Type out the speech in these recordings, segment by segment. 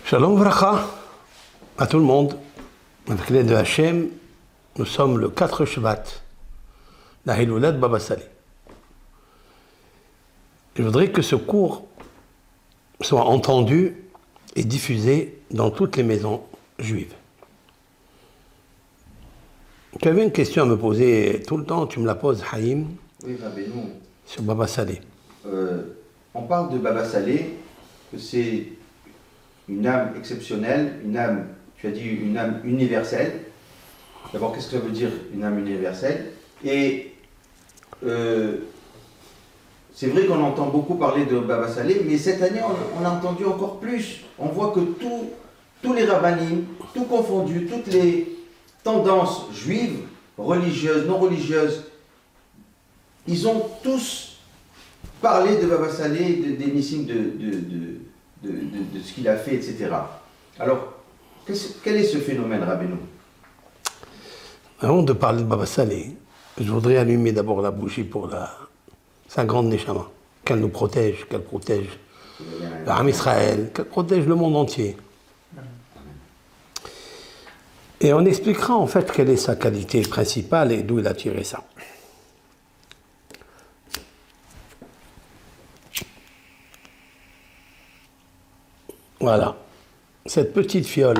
Shalom Vracha à tout le monde. Avec l'aide de Hachem, nous sommes le 4 Shvat, la Hiloulat Baba Salé. Je voudrais que ce cours soit entendu et diffusé dans toutes les maisons juives. Tu avais une question à me poser tout le temps, tu me la poses, Haïm. Oui, Rabbeinu. Sur Baba Salé. On parle de Baba Salé, que c'est une âme exceptionnelle, une âme, tu as dit une âme universelle. D'abord, qu'est-ce que ça veut dire une âme universelle? Et c'est vrai qu'on entend beaucoup parler de Baba Salé, mais cette année, on a entendu encore plus. On voit que tous les rabbinim, tout confondu, toutes les tendances juives, religieuses, non religieuses, ils ont tous parlé de Baba Salé, des nissim, de ce qu'il a fait, etc. Alors, quel est ce phénomène, Rabbeinu? Avant de parler de Baba Salé, je voudrais allumer d'abord la bougie pour sa grande Neshama, qu'elle nous protège, qu'elle protège l'Am Israël, qu'elle protège le monde entier. Et on expliquera en fait quelle est sa qualité principale et d'où il a tiré ça. Voilà, cette petite fiole,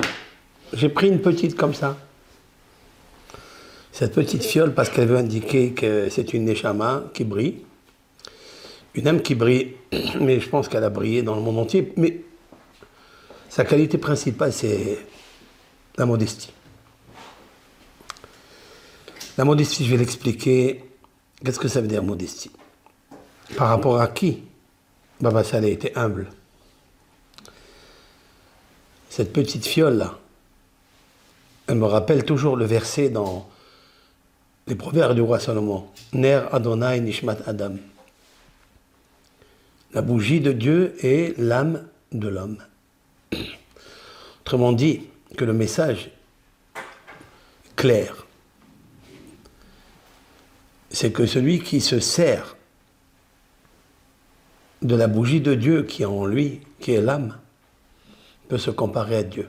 j'ai pris une petite comme ça. Cette petite fiole parce qu'elle veut indiquer que c'est une Neshama qui brille. Une âme qui brille, mais je pense qu'elle a brillé dans le monde entier. Mais sa qualité principale, c'est la modestie. La modestie, je vais l'expliquer. Qu'est-ce que ça veut dire, modestie? Par rapport à qui Baba Salé était humble. Cette petite fiole-là, elle me rappelle toujours le verset dans les proverbes du roi Salomon. Ner Adonai Nishmat Adam. La bougie de Dieu est l'âme de l'homme. Autrement dit, que le message clair, c'est que celui qui se sert de la bougie de Dieu qui est en lui, qui est l'âme, peut se comparer à Dieu.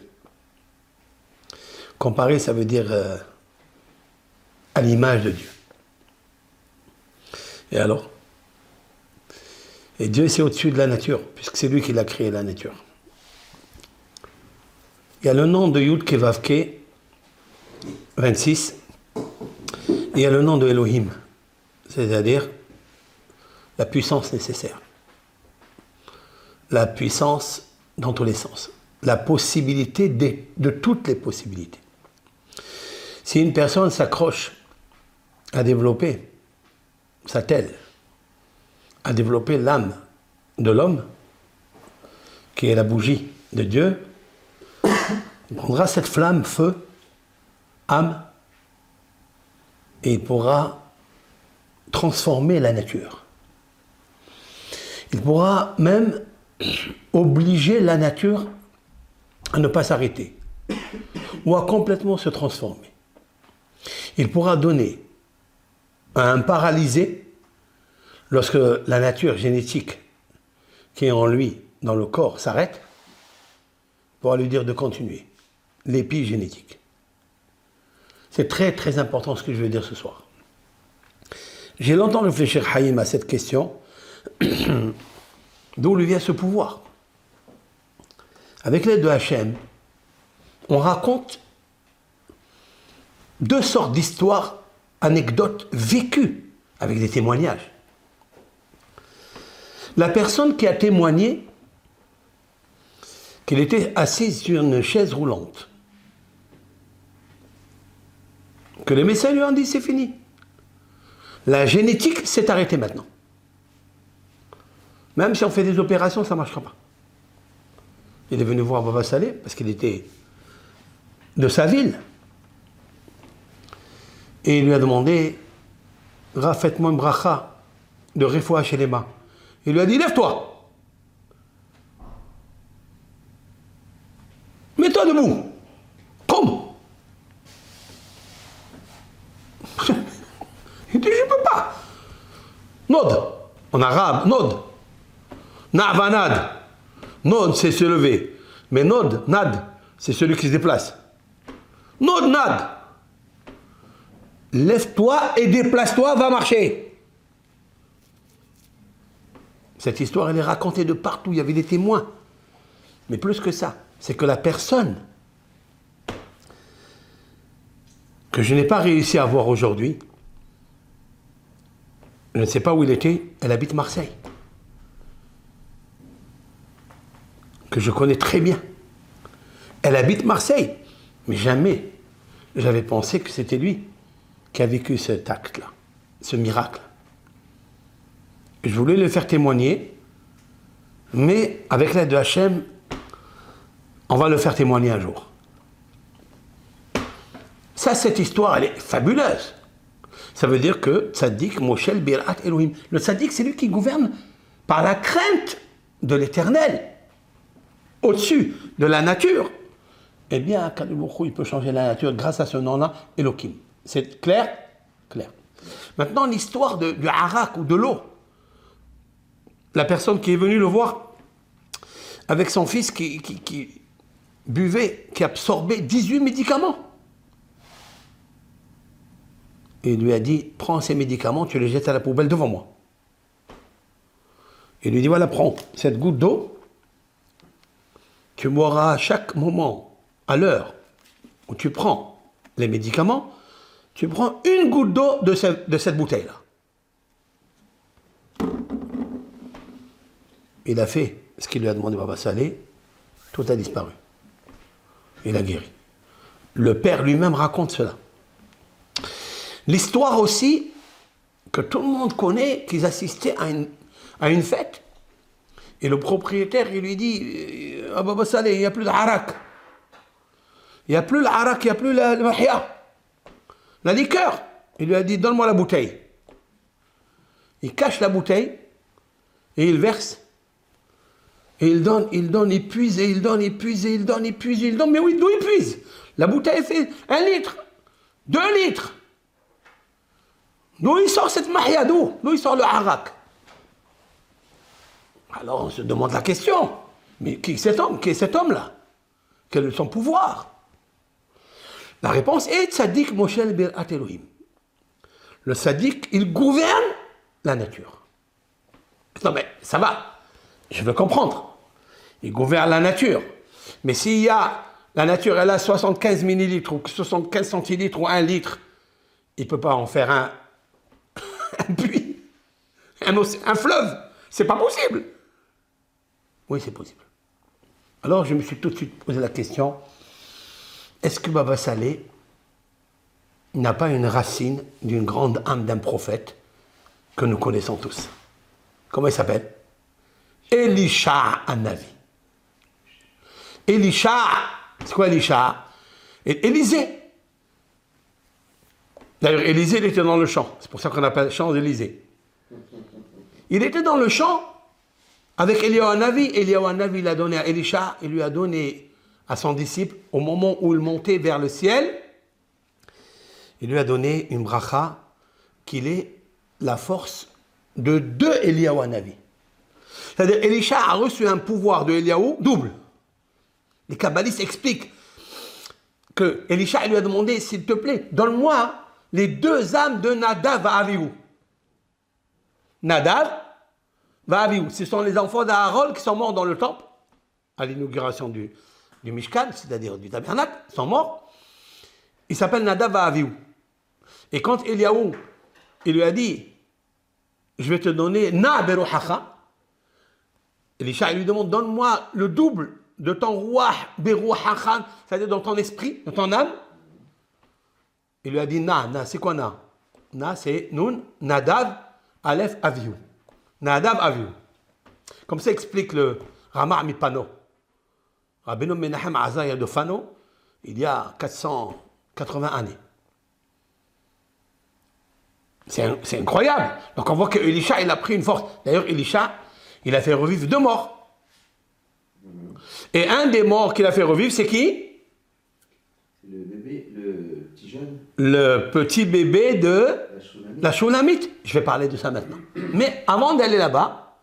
Comparer, ça veut dire à l'image de Dieu. Et alors? Et Dieu, c'est au-dessus de la nature, puisque c'est lui qui l'a créé, la nature. Il y a le nom de Yud Kevavke, 26, et il y a le nom de Elohim, c'est-à-dire la puissance nécessaire. La puissance dans tous les sens. La possibilité de toutes les possibilités. Si une personne s'accroche à développer sa telle, à développer l'âme de l'homme, qui est la bougie de Dieu, il prendra cette flamme, feu, âme, et il pourra transformer la nature. Il pourra même obliger la nature à ne pas s'arrêter ou à complètement se transformer. Il pourra donner à un paralysé, lorsque la nature génétique qui est en lui, dans le corps, s'arrête, il pourra lui dire de continuer. L'épigénétique. C'est très très important ce que je vais dire ce soir. J'ai longtemps réfléchi, Haïm, à cette question. D'où lui vient ce pouvoir? Avec l'aide de Hachem, on raconte deux sortes d'histoires, anecdotes vécues avec des témoignages. La personne qui a témoigné qu'il était assis sur une chaise roulante, que les médecins lui ont dit c'est fini. La génétique s'est arrêtée maintenant. Même si on fait des opérations, ça ne marchera pas. Il est venu voir Baba Salé parce qu'il était de sa ville. Et il lui a demandé faites-moi une bracha de Refoua Shelema. Il lui a dit lève-toi. Mets-toi debout. Comme. Il dit je ne peux pas. Nod. En arabe, Nod. Na'vanad. Nod, c'est se lever. Mais Nod, Nad, c'est celui qui se déplace. Nod, Nad. Lève-toi et déplace-toi, va marcher. Cette histoire, elle est racontée de partout, il y avait des témoins. Mais plus que ça, c'est que la personne que je n'ai pas réussi à voir aujourd'hui, je ne sais pas où il était, elle habite Marseille. Que je connais très bien. Elle habite Marseille. Mais jamais j'avais pensé que c'était lui qui a vécu cet acte-là, ce miracle. Je voulais le faire témoigner, mais avec l'aide de Hachem, on va le faire témoigner un jour. Ça, cette histoire, elle est fabuleuse. Ça veut dire que Tzaddik, Moshel, Birat, Elohim. Le Tzaddik, c'est lui qui gouverne par la crainte de l'éternel, au-dessus de la nature. Eh bien, Kadiboukhou, il peut changer la nature grâce à ce nom-là, Elohim. C'est clair? Clair. Maintenant, l'histoire du harak ou de l'eau. La personne qui est venue le voir avec son fils qui buvait, qui absorbait 18 médicaments. Et il lui a dit, prends ces médicaments, tu les jettes à la poubelle devant moi. Il lui dit, voilà, prends cette goutte d'eau, tu boiras à chaque moment, à l'heure où tu prends les médicaments, tu prends une goutte d'eau de cette bouteille-là. Il a fait ce qu'il lui a demandé Baba Salé, tout a disparu. Il a guéri. Le père lui-même raconte cela. L'histoire aussi, que tout le monde connaît, qu'ils assistaient à une fête, et le propriétaire, il lui dit, ah Baba Salé, il n'y a plus de harak. Il n'y a plus le harak, il n'y a plus le mahia. La liqueur. Il lui a dit, donne-moi la bouteille. Il cache la bouteille, et il verse. Et il donne, il puise, et il donne, il puise, et il donne, il puise, et il donne. Mais oui, d'où il puise? La bouteille fait 1 litre, 2 litres. D'où il sort cette mahia? D'où il sort le harak? Alors on se demande la question. Mais qui est cet homme? Qui est cet homme-là? Quel est son pouvoir? La réponse est Tzaddik Moshel Birat Elohim. Le Tzaddik, il gouverne la nature. Non mais ça va, je veux comprendre. Il gouverne la nature. Mais s'il y a, la nature, elle a 75 millilitres ou 75 centilitres ou 1 litre, il ne peut pas en faire un puits, un fleuve. C'est pas possible. Oui, c'est possible. Alors je me suis tout de suite posé la question, est-ce que Baba Salé n'a pas une racine d'une grande âme d'un prophète que nous connaissons tous? Comment il s'appelle? Elisha Hanavi. Elisha, c'est quoi Elisha? Élisée. D'ailleurs, Élisée, il était dans le champ. C'est pour ça qu'on appelle champ d'Élysée. Il était dans le champ avec Eliyahu Hanavi. Eliyahu Hanavi, il a donné à Elisha, il lui a donné à son disciple, au moment où il montait vers le ciel, il lui a donné une bracha qu'il est la force de 2 Eliyahu Hanavi. C'est-à-dire, Elisha a reçu un pouvoir de Eliyahu double. Les kabbalistes expliquent que Elisha lui a demandé, s'il te plaît, donne-moi les 2 âmes de Nadav et Avihu. Nadav et Avihu, ce sont les enfants d'Aaron qui sont morts dans le temple, à l'inauguration du Mishkan, c'est-à-dire du tabernacle, ils sont morts. Ils s'appellent Nadav et Avihu. Et quand Eliyahu, il lui a dit, je vais te donner Na Beruhacha, Elisha lui demande, donne-moi le double de ton roi Beruhacha, c'est-à-dire dans ton esprit, dans ton âme. Il lui a dit Na, c'est quoi Na? Na, c'est Nun, Nadav, Aleph, Avihu. Nadav, Avihu. Comme ça explique le Ramah Mipano. Rabbeinu Menachem Azaya de Fano, il y a 480 années. C'est incroyable. Donc on voit que Elisha, il a pris une force. D'ailleurs, Elisha, il a fait revivre 2 morts. Et un des morts qu'il a fait revivre, c'est qui? Le bébé, le petit jeune. Le petit bébé de la Shunamite. Je vais parler de ça maintenant. Mais avant d'aller là-bas,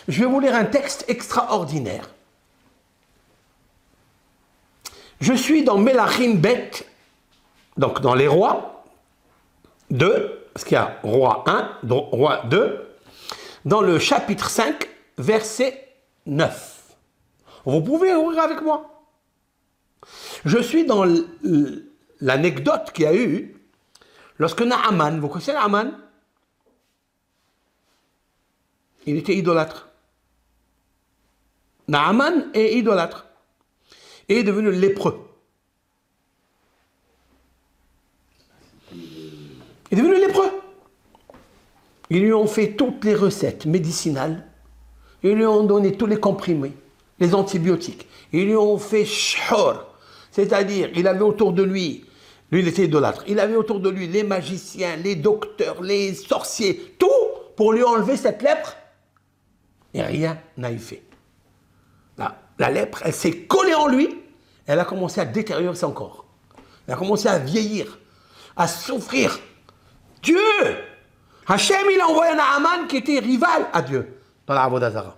je vais vous lire un texte extraordinaire Je suis dans Melachim Bet, donc dans les rois 2, parce qu'il y a roi 1, roi 2, dans le chapitre 5, verset 9. Vous pouvez ouvrir avec moi. Je suis dans l'anecdote qu'il y a eu lorsque Naaman, vous connaissez Naaman? Il était idolâtre. Naaman est idolâtre. Et est devenu lépreux. Il est devenu lépreux. Ils lui ont fait toutes les recettes médicinales. Ils lui ont donné tous les comprimés, les antibiotiques. Ils lui ont fait shhor. C'est-à-dire, il avait autour de lui, il était idolâtre, il avait autour de lui les magiciens, les docteurs, les sorciers, tout pour lui enlever cette lèpre. Et rien n'a eu fait. La lèpre, elle s'est collée en lui, elle a commencé à détériorer son corps. Elle a commencé à vieillir, à souffrir. Dieu, Hachem, il a envoyé un Naaman qui était rival à Dieu dans la Avodah Zarah.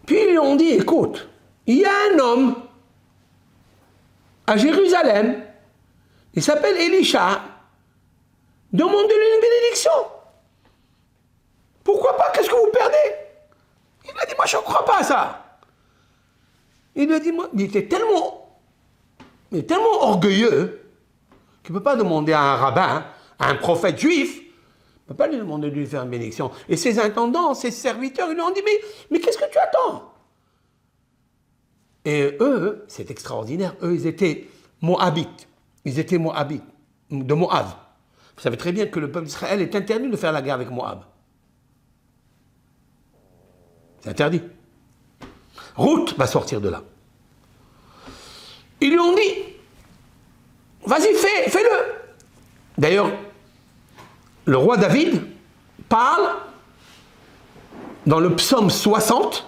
Puis ils lui ont dit, écoute, il y a un homme à Jérusalem, il s'appelle Elisha, demandez-lui une bénédiction. Pourquoi pas? Qu'est-ce que vous perdez? Il a dit, moi je ne crois pas à ça. Il lui a dit, moi, il était tellement orgueilleux qu'il ne peut pas demander à un rabbin, à un prophète juif, il ne peut pas lui demander de lui faire une bénédiction. Et ses intendants, ses serviteurs, ils lui ont dit, mais qu'est-ce que tu attends? Et eux, c'est extraordinaire, eux, ils étaient Moabites. Ils étaient Moabites, de Moab. Vous savez très bien que le peuple d'Israël est interdit de faire la guerre avec Moab. C'est interdit. Ruth va sortir de là. Ils lui ont dit, vas-y, fais-le. D'ailleurs, le roi David parle dans le psaume 60,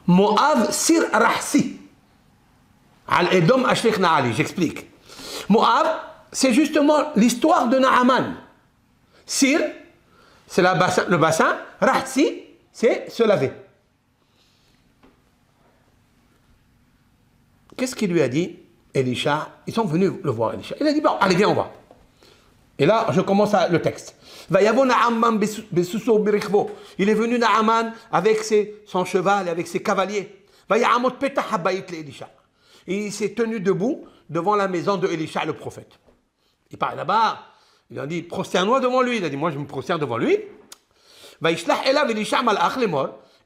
Moab sir rahsi. Al-Edom ashlich na'ali, j'explique. Moab, c'est justement l'histoire de Naaman. Sir, c'est le bassin. Rahsi, c'est se laver. Qu'est-ce qu'il lui a dit, Elisha? Ils sont venus le voir, Elisha. Il a dit, bon, allez, viens, on va. Et là, je commence le texte. Il est venu Naaman avec son cheval et avec ses cavaliers. Et il s'est tenu debout devant la maison de Elisha, le prophète. Il part là-bas, il a dit, prosterne-moi devant lui. Il a dit, moi je me prosterne devant lui.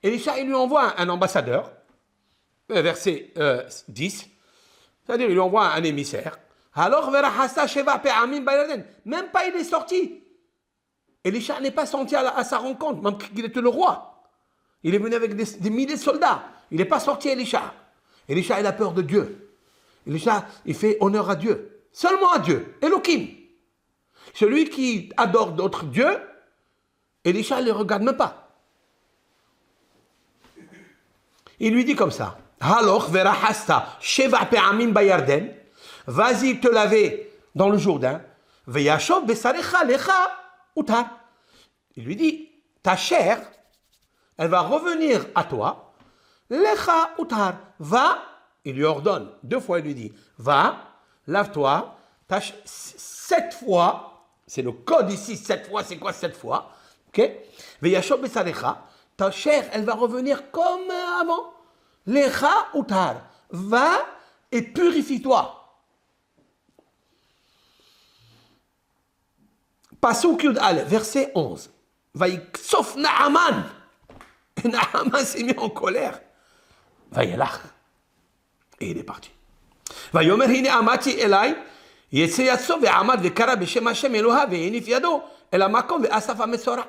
Elisha, il lui envoie un ambassadeur, verset 10, c'est-à-dire il lui envoie un émissaire. Alors, même pas il est sorti. Elisha n'est pas sorti à sa rencontre, même qu'il était le roi. Il est venu avec des milliers de soldats. Il n'est pas sorti, Elisha. Elisha, il a peur de Dieu. Elisha, il fait honneur à Dieu. Seulement à Dieu. Elohim. Celui qui adore d'autres dieux, Elisha ne les regarde même pas. Il lui dit comme ça. Alors, verahasta, sheva pe'amim bayarden. Vas-y te laver dans le Jourdain. Veyashov besarecha lecha utar. Il lui dit, ta chair, elle va revenir à toi. Lecha utar. Va, il lui ordonne. 2 fois, il lui dit, va, lave-toi. 7 fois, c'est le code ici, 7 fois, c'est quoi 7 fois? Ok? Veyashov besarecha. Ta chair, elle va revenir comme avant. Lecha utar. Va et purifie-toi. Pasuk Yud Aleph, verset 11. Sauf Naaman. Et Naaman s'est mis en colère. Vayelach. Et il est parti. Vayomer hine amati elai. Yetse yatso ve'amad ve'kara b'shem Hashem Eloha ve'enif yado. El hamakom ve'asaf ha'metzora.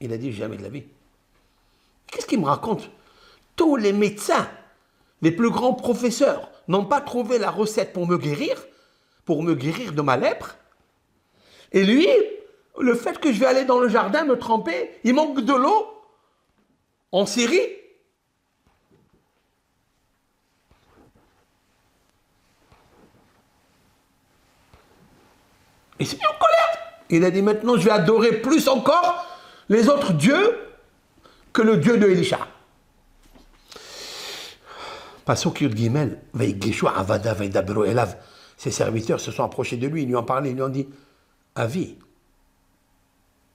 Il a dit jamais de la vie. Qu'est-ce qu'il me raconte? Tous les médecins, les plus grands professeurs, n'ont pas trouvé la recette pour me guérir de ma lèpre. Et lui, le fait que je vais aller dans le jardin me tremper, il manque de l'eau en Syrie. Il s'est mis en colère. Il a dit maintenant je vais adorer plus encore les autres dieux que le Dieu de Elisha. Pasuk Yud Gimel, Veigeshu Avada Veidabero Elav. Ses serviteurs se sont approchés de lui, ils lui ont parlé, ils lui ont dit Avi,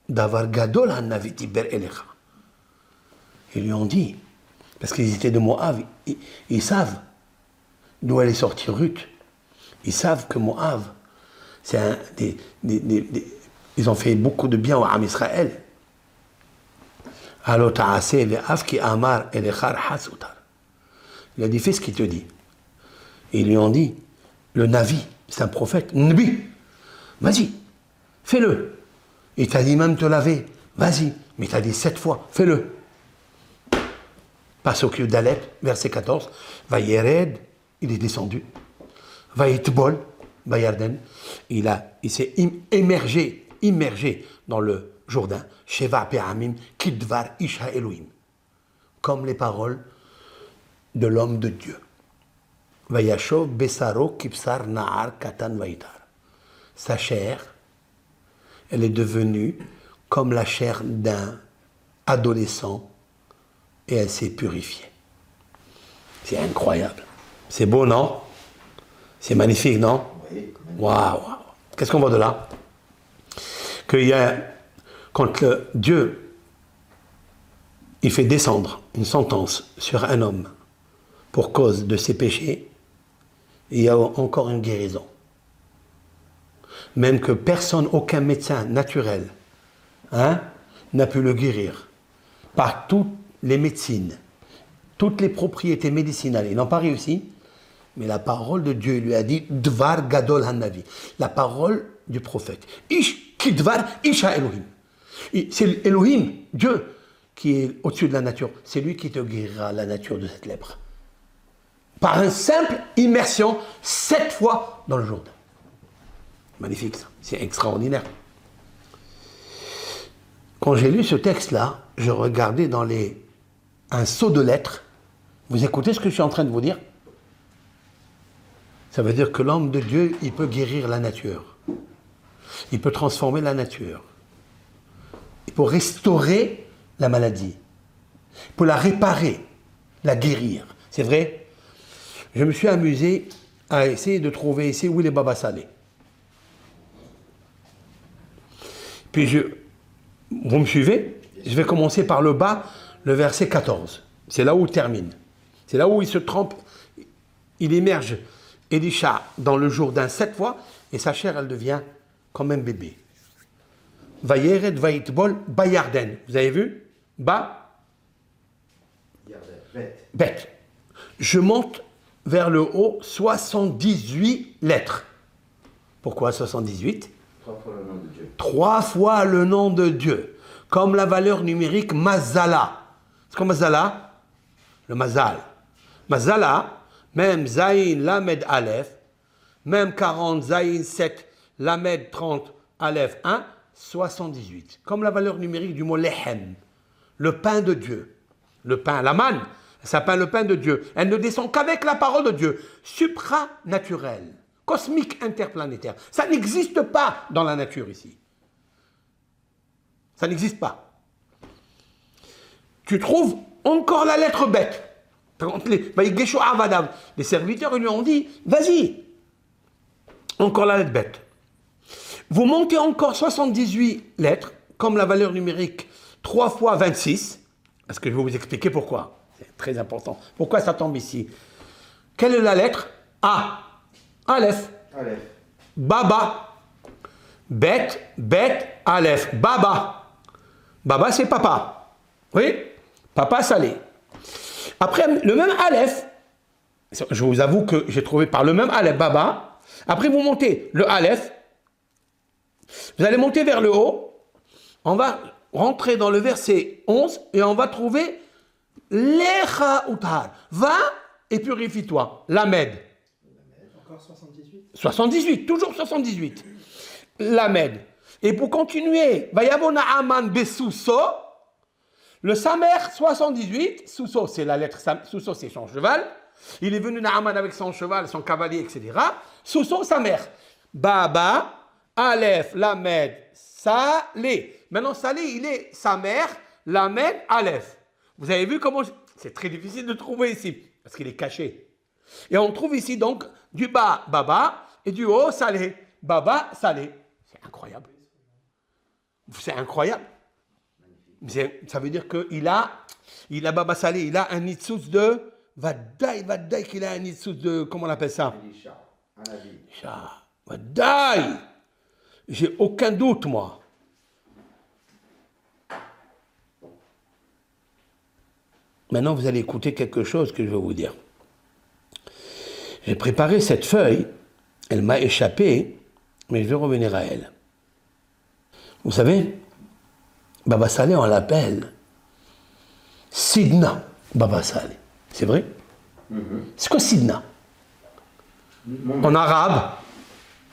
Davar Gadol Hanavi Tiber Elecha. Ils lui ont dit, parce qu'ils étaient de Moab, ils savent d'où allait sortir Ruth. Ils savent que Moab, c'est ils ont fait beaucoup de bien à Israël. Alors Ta'aseh ve'afki amar elechar hasutar. Il a dit, fais ce qu'il te dit. Et ils lui ont dit, le Navi, c'est un prophète, Nabi, vas-y, fais-le. Il t'a dit même te laver, vas-y. Mais il t'a dit 7 fois, fais-le. Passe au cul d'Alep, verset 14. Vayered, il est descendu. Vayetbol, Bayarden, il s'est immergé dans le Jourdain. Sheva Pe'amim, Kidvar Isha Elohim. Comme les paroles de l'homme de Dieu. Vayashov Besaro Kipsar Nahar Katan Vaitar. Sa chair, elle est devenue comme la chair d'un adolescent et elle s'est purifiée. C'est incroyable. C'est beau, non? C'est magnifique, non? Oui. Waouh! Qu'est-ce qu'on voit de là? Quand Dieu il fait descendre une sentence sur un homme pour cause de ses péchés, il y a encore une guérison. Même que personne, aucun médecin naturel, n'a pu le guérir. Par toutes les médecines, toutes les propriétés médicinales, ils n'ont pas réussi, mais la parole de Dieu lui a dit Dvar Gadol Hanavi, la parole du prophète. Kidvar Isha Elohim. C'est Elohim, Dieu, qui est au-dessus de la nature. C'est lui qui te guérira la nature de cette lèpre. Par une simple immersion, 7 fois dans le Jourdain. Magnifique, ça. C'est extraordinaire. Quand j'ai lu ce texte-là, je regardais dans un seau de lettres. Vous écoutez ce que je suis en train de vous dire? Ça veut dire que l'homme de Dieu, il peut guérir la nature. Il peut transformer la nature. Il peut restaurer la maladie. Il peut la réparer, la guérir. C'est vrai? Je me suis amusé à essayer de trouver ici où est les Baba Salé. Puis vous me suivez? Je vais commencer par le bas, le verset 14. C'est là où il termine. C'est là où il se trempe, il immerge Elisha dans le Jourdain 7 fois, et sa chair, elle devient comme un bébé. Vayered Vayitbol Bayarden. Vous avez vu? Bête. Je monte vers le haut 78 lettres. Pourquoi 78? 3 fois le nom de Dieu. 3 fois le nom de Dieu. Comme la valeur numérique Mazala. C'est comme Mazala? Le Mazal. Mazala, même Zayin Lamed Aleph, même 40 Zayin 7 Lamed 30 Aleph 1, 78. Comme la valeur numérique du mot Lehem, le pain de Dieu. Le pain, la manne, ça s'appelle le pain de Dieu. Elle ne descend qu'avec la parole de Dieu. Supranaturel, cosmique, interplanétaire. Ça n'existe pas dans la nature ici. Ça n'existe pas. Tu trouves encore la lettre bête. Les serviteurs ils lui ont dit, vas-y, encore la lettre bête. Vous montez encore 78 lettres, comme la valeur numérique 3 fois 26, parce que je vais vous expliquer pourquoi. C'est très important. Pourquoi ça tombe ici? Quelle est la lettre? A. Aleph. Aleph. Baba. Bet, Aleph. Baba. Baba, c'est papa. Oui? Papa salé. Après, le même Aleph, je vous avoue que j'ai trouvé par le même Aleph, Baba. Après, vous montez le Aleph. Vous allez monter vers le haut. On va rentrer dans le verset 11 et on va trouver Lecha Utar. Va et purifie-toi. Lamed. Encore 78. 78, toujours 78. Lamed. Et pour continuer, Vayabona Aman Besousso. Le Samer 78, Sousso c'est la lettre, Sousso c'est son cheval. Il est venu Naaman avec son cheval, son cavalier, etc. Sousso, Samer. Baba, Aleph, Lamed, Salé. Maintenant, Salé, il est sa mère, Lamed, Aleph. Vous avez vu comment... C'est très difficile de trouver ici, parce qu'il est caché. Et on trouve ici donc du bas, Baba, et du haut, Salé. Baba, Salé. C'est incroyable. C'est incroyable. Ça veut dire qu'il a Baba Salé, il a un nitsous de... Vadaï, qu'il a un nitsous de... Comment on appelle ça? Elisha, un avis. Elisha. Vadaï. J'ai aucun doute, moi. Maintenant, vous allez écouter quelque chose que je vais vous dire. J'ai préparé cette feuille, elle m'a échappé, mais je vais revenir à elle. Vous savez, Baba Salé, on l'appelle Sidna Baba Salé. C'est vrai? C'est quoi Sidna? En arabe,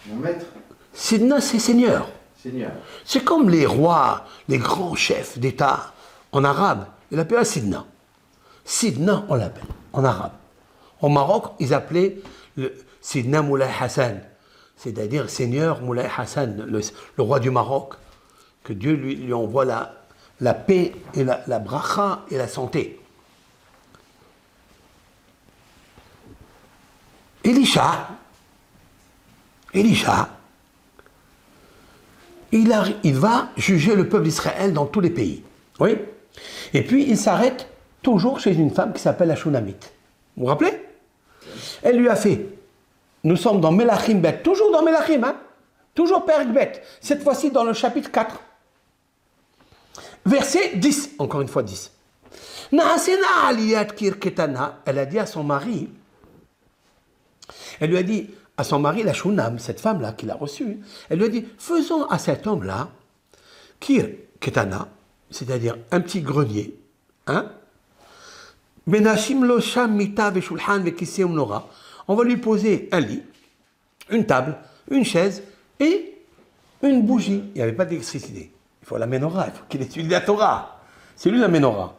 Mon maître, Sidna, c'est Seigneur. Seigneur. C'est comme les rois, les grands chefs d'État en arabe. Ils l'appellent Sidna. Sidna, on l'appelle en arabe. Au Maroc, ils appelaient le Sidna Moulay Hassan, c'est-à-dire Seigneur Moulay Hassan, le roi du Maroc. Que Dieu lui envoie la paix et la bracha et la santé. Elisha, il va juger le peuple d'Israël dans tous les pays. Oui. Et puis, il s'arrête toujours chez une femme qui s'appelle la Shunamite. Vous vous rappelez? Elle lui a fait. Nous sommes dans Melachim Bet, toujours dans Melachim, hein? Toujours Perek Bet. Cette fois-ci dans le chapitre 4. Verset 10, encore une fois 10. Naasena aliyat kirketana, elle a dit à son mari, elle lui a dit à son mari, la Shunam, cette femme-là qu'il a reçue, elle lui a dit, faisons à cet homme-là, kirketana, c'est-à-dire un petit grenier, hein? Benashim lo sham mita veshulhan vekiseh umnora. On va lui poser un lit, une table, une chaise et une bougie. Il n'y avait pas d'électricité. Il faut la menorah, il faut qu'il étudie la Torah. C'est lui la menorah,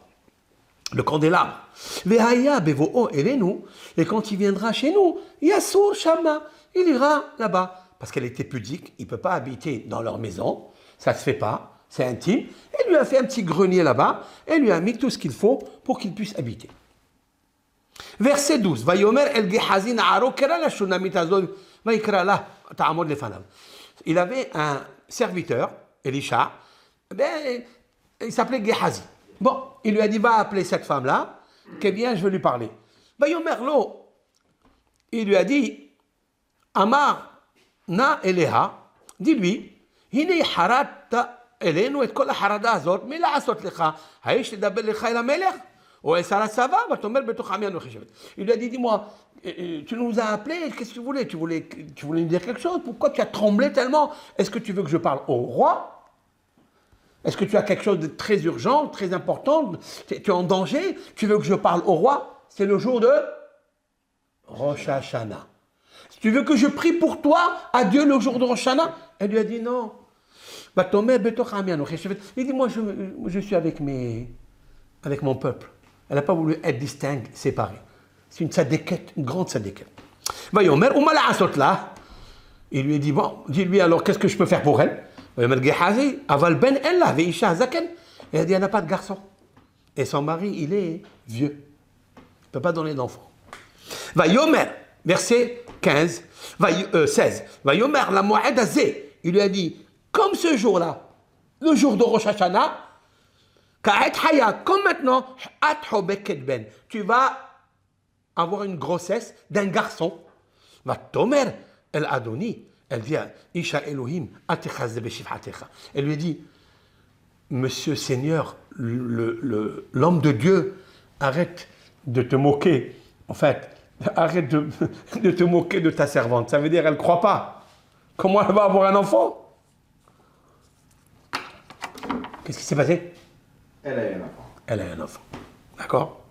le candélabre. Vehaya bevo'o elenu, et quand il viendra chez nous, Yasur Shama, il ira là-bas. Parce qu'elle était pudique, il ne peut pas habiter dans leur maison, ça ne se fait pas, c'est intime. Elle lui a fait un petit grenier là-bas, et lui a mis tout ce qu'il faut pour qu'il puisse habiter. Verset 12. Vayomer el Gehazi na'aro kera la shunamit azol vaikra la ta'amod lefanav. Il avait un serviteur, Elisha, il s'appelait Gehazi. Bon, il lui a dit, va appeler cette femme-là, que bien je veux lui parler. Vayomer lo, il lui a dit, Amar na eleha, dis-lui, hine harat elenu et kol harada azot, mais la asot lecha, haïch tedaber lecha el amelech. Il lui a dit, dis-moi, tu nous as appelés, qu'est-ce que tu voulais? Tu voulais nous dire quelque chose? Pourquoi tu as tremblé tellement? Est-ce que tu veux que je parle au roi? Est-ce que tu as quelque chose de très urgent, très important? Tu es en danger? Tu veux que je parle au roi? C'est le jour de Rosh Hashanah. Tu veux que je prie pour toi à Dieu le jour de Rosh Hashanah? Elle lui a dit non. Il dit, moi je suis avec mon peuple. Elle n'a pas voulu être distincte, séparée. C'est une tzadékette, une grande tzadékette. Il lui a dit, bon, dis-lui alors, qu'est-ce que je peux faire pour elle? Elle a dit, elle n'a pas de garçon. Et son mari, il est vieux. Il ne peut pas donner d'enfant. Verset 16. Il lui a dit, comme ce jour-là, le jour de Rosh Hashanah, comme maintenant, tu vas avoir une grossesse d'un garçon. Elle dit à Isha Elohim, elle lui dit, Monsieur Seigneur, l'homme de Dieu, arrête de te moquer. En fait, arrête de te moquer de ta servante. Ça veut dire, elle ne croit pas. Comment elle va avoir un enfant? Qu'est-ce qui s'est passé? Elle a eu un enfant. Elle a eu un enfant. D'accord?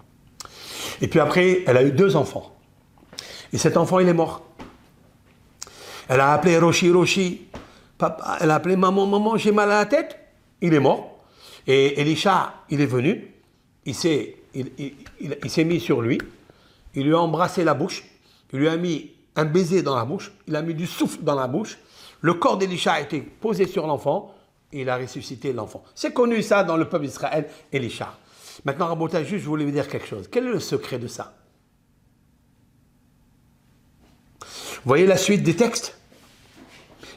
Et puis après, elle a eu 2 enfants. Et cet enfant, il est mort. Elle a appelé Roshi. Papa, elle a appelé maman, j'ai mal à la tête. Il est mort. Et Elisha, il est venu. Il s'est mis sur lui. Il lui a embrassé la bouche. Il lui a mis un baiser dans la bouche. Il a mis du souffle dans la bouche. Le corps d'Elisha a été posé sur l'enfant. il a ressuscité l'enfant. C'est connu ça dans le peuple d'Israël, Elisha. Maintenant, Rabotai, juste, je voulais vous dire quelque chose. Quel est le secret de ça? Vous voyez la suite des textes?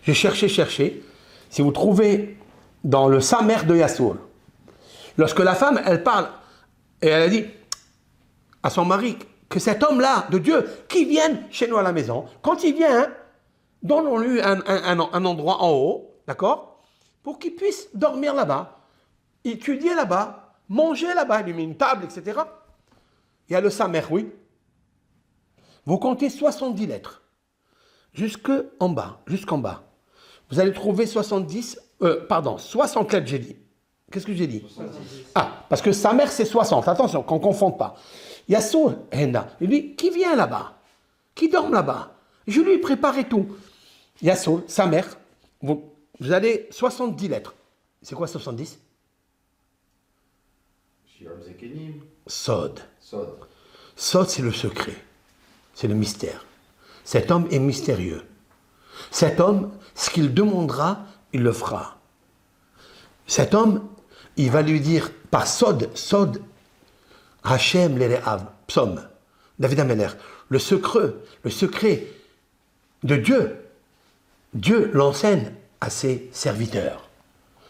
J'ai cherché. Si vous trouvez dans le Samer de Yassour, lorsque la femme, elle parle, et elle a dit à son mari que cet homme-là, de Dieu, qui vienne chez nous à la maison, quand il vient, donnons-lui un endroit en haut, d'accord, pour qu'il puisse dormir là-bas, étudier là-bas, manger là-bas, il lui met une table, etc. Il y a le Samer, oui. Vous comptez 70 lettres, jusqu'en bas. Vous allez trouver 60 lettres, j'ai dit. Qu'est-ce que j'ai dit? 70. Ah, parce que sa mère, c'est 60. Attention, qu'on ne confonde pas. Yassour, Henda, il dit, qui vient là-bas? Qui dort là-bas? Je lui ai préparé tout. Yassour, sa mère, vous allez 70 lettres. C'est quoi 70? Shiram Zekenim. Sod. Sod. Sod, c'est le secret. C'est le mystère. Cet homme est mystérieux. Cet homme, ce qu'il demandera, il le fera. Cet homme, il va lui dire par Sod, Hachem l'Erehav, psaume, David Ameler, le secret de Dieu. Dieu l'enseigne à ses serviteurs,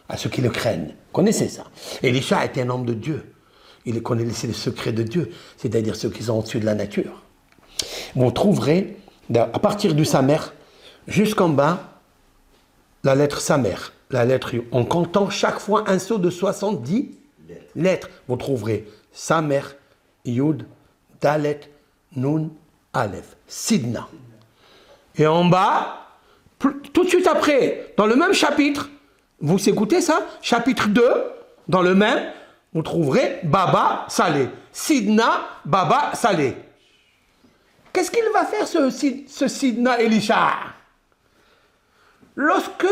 à ceux qui le craignent. Connaissez ça. Elisha était un homme de Dieu. Il connaissait les secrets de Dieu, c'est-à-dire ceux qui sont au-dessus de la nature. Vous trouverez, à partir du Samer, jusqu'en bas, la lettre Samer, la lettre U, en comptant chaque fois un saut de 70 lettres. Vous trouverez Samer, Yud, Dalet, Nun, Aleph, Sidna. Et en bas, tout de suite après, dans le même chapitre, vous écoutez ça? Chapitre 2, dans le même, vous trouverez Baba Salé. Sidna, Baba Salé. Qu'est-ce qu'il va faire ce Sidna Elisha? Lorsque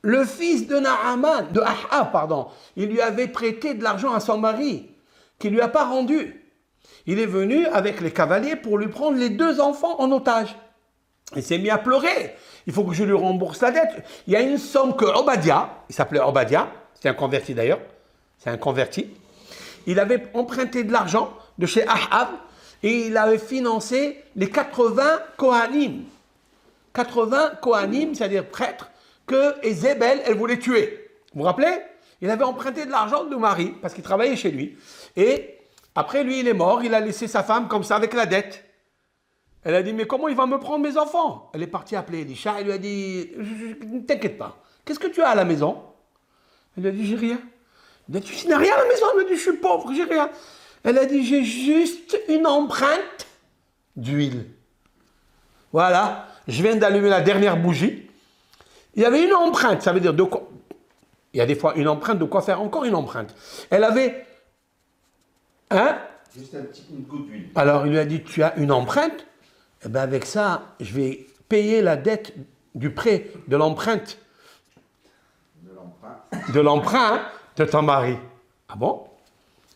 le fils de Naaman, de Ahab, pardon, il lui avait prêté de l'argent à son mari, qu'il ne lui a pas rendu. Il est venu avec les cavaliers pour lui prendre les 2 enfants en otage. Il s'est mis à pleurer. Il faut que je lui rembourse la dette. Il y a une somme que Obadiah, il s'appelait Obadiah, c'était un converti d'ailleurs, c'est un converti. Il avait emprunté de l'argent de chez Ahab et il avait financé les 80 Kohanim. 80 Kohanim, c'est-à-dire prêtres, que Ézébel, elle voulait tuer. Vous vous rappelez? Il avait emprunté de l'argent de mari, parce qu'il travaillait chez lui. Et après, lui, il est mort, il a laissé sa femme comme ça avec la dette. Elle a dit, mais comment il va me prendre mes enfants? Elle est partie appeler Elisha, elle lui a dit, ne t'inquiète pas, qu'est-ce que tu as à la maison? Elle lui a dit, j'ai rien. Il a dit, tu n'as rien à la maison? Elle lui a dit, je suis pauvre, j'ai rien. Elle a dit, j'ai juste une empreinte d'huile. Voilà, je viens d'allumer la dernière bougie. Il y avait une empreinte, ça veut dire de quoi? Il y a des fois une empreinte, de quoi faire encore une empreinte. Elle avait Juste une goutte d'huile. Alors il lui a dit, tu as une empreinte? Eh bien avec ça, je vais payer la dette du prêt, de l'empreinte. De l'emprunt de ton mari. Ah bon?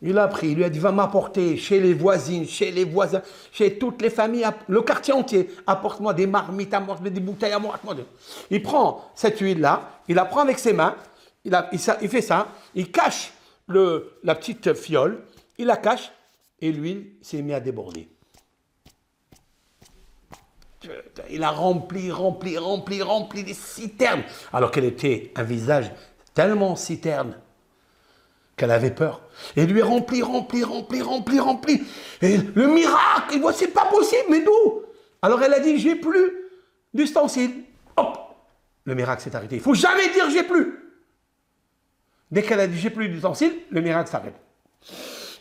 Il a pris, il lui a dit, va m'apporter chez les voisines, chez les voisins, chez toutes les familles, le quartier entier, apporte-moi des marmites, apporte-moi des bouteilles, apporte-moi de... Il prend cette huile-là, il la prend avec ses mains, il fait ça, il cache la petite fiole, il la cache, et l'huile s'est mise à déborder. Il a rempli des citernes, alors qu'elle était un visage tellement citerne qu'elle avait peur. Et lui rempli. Et le miracle, il voit, c'est pas possible, mais d'où? Alors elle a dit, j'ai plus d'ustensiles. Hop, le miracle s'est arrêté. Il faut jamais dire j'ai plus. Dès qu'elle a dit j'ai plus d'ustensiles, le miracle s'arrête.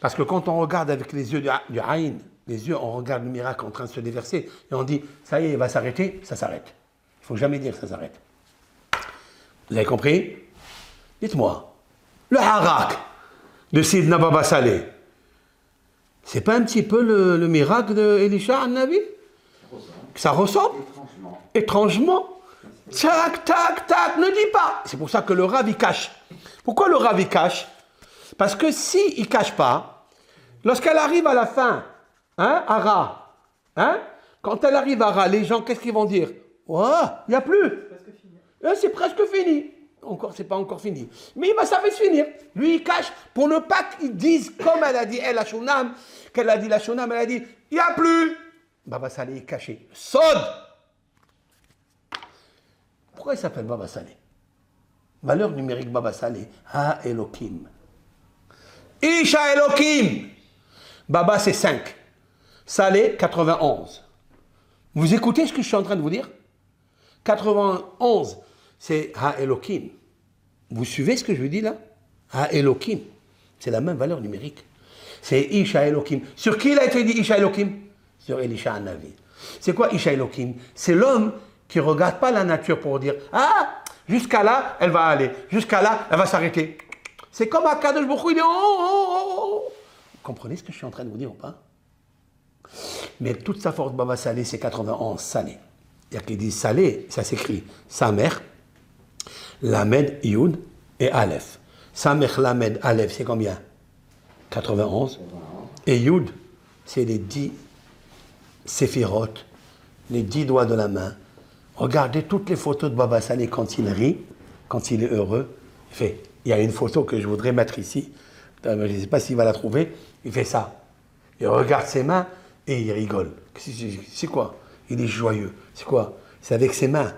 Parce que quand on regarde avec les yeux du Aïn, les yeux, on regarde le miracle en train de se déverser, et on dit, ça y est, il va s'arrêter, ça s'arrête. Il ne faut jamais dire que ça s'arrête. Vous avez compris? Dites-moi, le harak de Sidna Baba Saleh, c'est pas un petit peu le miracle d'Elisha al-Nabi? Ça ressemble? Étrangement. Tac, ne dis pas. C'est pour ça que le Rav, il cache. Pourquoi le Rav, il cache? Parce que si il ne cache pas, lorsqu'elle arrive à la fin, à Ra, quand elle arrive à Ra, les gens, qu'est-ce qu'ils vont dire? Oh, il n'y a plus. C'est presque fini. encore, c'est pas encore fini. Mais ça va se finir. Lui, il cache pour ne pas qu'ils disent, comme elle a dit, elle, la Shonam, qu'elle a dit, la Shonam, elle a dit, il n'y a plus. Baba Saleh est caché. Sod. Pourquoi il s'appelle Baba Saleh? Valeur numérique Baba Saleh. Ha Elohim. Isha Elohim. Baba, c'est 5. Saleh, 91. Vous écoutez ce que je suis en train de vous dire? 91, c'est Ha Elohim. Vous suivez ce que je vous dis là? Ha Elohim. C'est la même valeur numérique. C'est Isha Elohim. Sur qui il a été dit Isha Elohim? Sur Elisha Hanavi. C'est quoi Isha Elohim? C'est l'homme qui ne regarde pas la nature pour dire ah, jusqu'à là, elle va aller. Jusqu'à là, elle va s'arrêter. C'est comme Akadosh Baruch Hu, il est oh. Vous comprenez ce que je suis en train de vous dire ou pas? Mais toute sa force, Baba Saleh, c'est 91, Saleh. Il y a qui dit Saleh, ça s'écrit Samer, Lamed, Yud et Aleph. Samer, Lamed, Aleph, c'est combien? 91. Et Yud, c'est les 10 séphirotes, les 10 doigts de la main. Regardez toutes les photos de Baba Saleh quand il rit, quand il est heureux. Il y a une photo que je voudrais mettre ici. Je ne sais pas s'il va la trouver. Il fait ça. Il regarde ses mains et il rigole. C'est quoi? Il est joyeux. C'est quoi? C'est avec ses mains.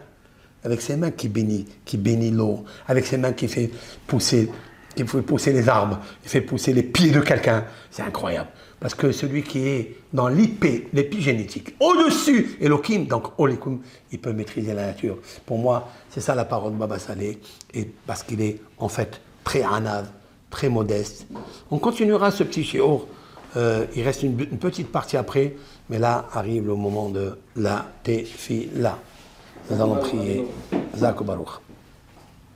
Avec ses mains qu'il bénit l'eau. Avec ses mains qu'il fait pousser les arbres. Il fait pousser les pieds de quelqu'un. C'est incroyable. Parce que celui qui est dans l'épigénétique, au-dessus, Elohim, donc Olekum, il peut maîtriser la nature. Pour moi, c'est ça la parole de Baba Saleh. Et parce qu'il est en fait très anav, très modeste. On continuera ce petit shiur. Il reste une petite partie après, mais là arrive le moment de la tefila. Nous allons prier. Zak Baruch.